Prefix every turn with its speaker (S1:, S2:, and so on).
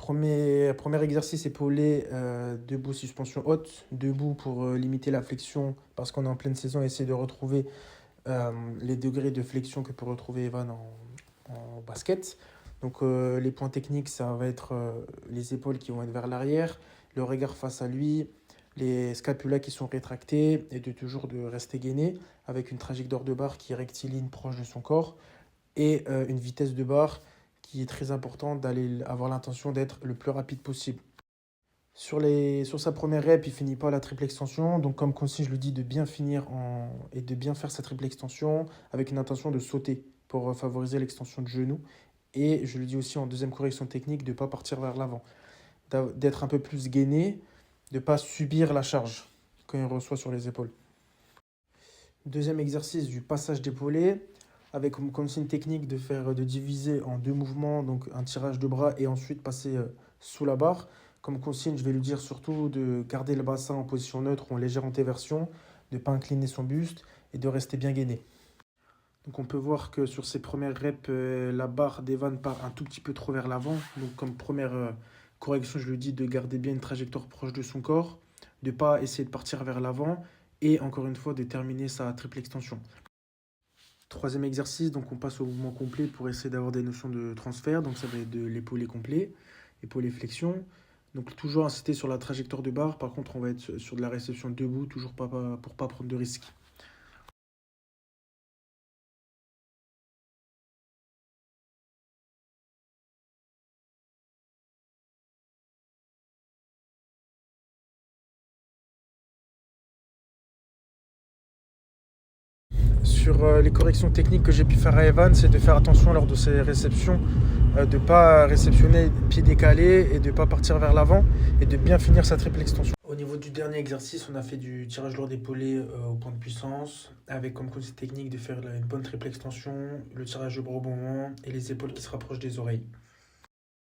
S1: Premier exercice épaulé, debout, suspension haute. Debout pour limiter la flexion parce qu'on est en pleine saison et essayer de retrouver les degrés de flexion que peut retrouver Evan en basket. Donc les points techniques, ça va être les épaules qui vont être vers l'arrière, le regard face à lui, les scapulas qui sont rétractés et de rester gainé avec une trajectoire de barre qui est rectiligne proche de son corps et une vitesse de barre qui est très importante d'aller avoir l'intention d'être le plus rapide possible. Sur sa première rep, il finit pas la triple extension. Donc, comme consigne, je lui dis de bien et de bien faire sa triple extension avec une intention de sauter pour favoriser l'extension de genou. Et je lui dis aussi en deuxième correction technique de ne pas partir vers l'avant, d'être un peu plus gainé, de ne pas subir la charge quand il reçoit sur les épaules. Deuxième exercice du passage d'épaulé, avec comme consigne technique de diviser en deux mouvements, donc un tirage de bras et ensuite passer sous la barre. Comme consigne, je vais lui dire surtout de garder le bassin en position neutre ou en légère antéversion, de ne pas incliner son buste et de rester bien gainé. Donc on peut voir que sur ces premières reps, la barre d'Evan part un tout petit peu trop vers l'avant. Donc comme première correction, je lui dis de garder bien une trajectoire proche de son corps, de ne pas essayer de partir vers l'avant et encore une fois de terminer sa triple extension. Troisième exercice, donc on passe au mouvement complet pour essayer d'avoir des notions de transfert. Donc ça va être de l'épaulé complet, épaulé flexion. Donc toujours insister sur la trajectoire de barre. Par contre, on va être sur de la réception debout, toujours pas pour ne pas prendre de risques. Sur les corrections techniques que j'ai pu faire à Evan, c'est de faire attention lors de ses réceptions, de ne pas réceptionner pied décalé et de ne pas partir vers l'avant et de bien finir sa triple extension. Au niveau du dernier exercice, on a fait du tirage lourd d'épaulé au point de puissance avec comme consigne technique de faire une bonne triple extension, le tirage de bras au bon moment et les épaules qui se rapprochent des oreilles.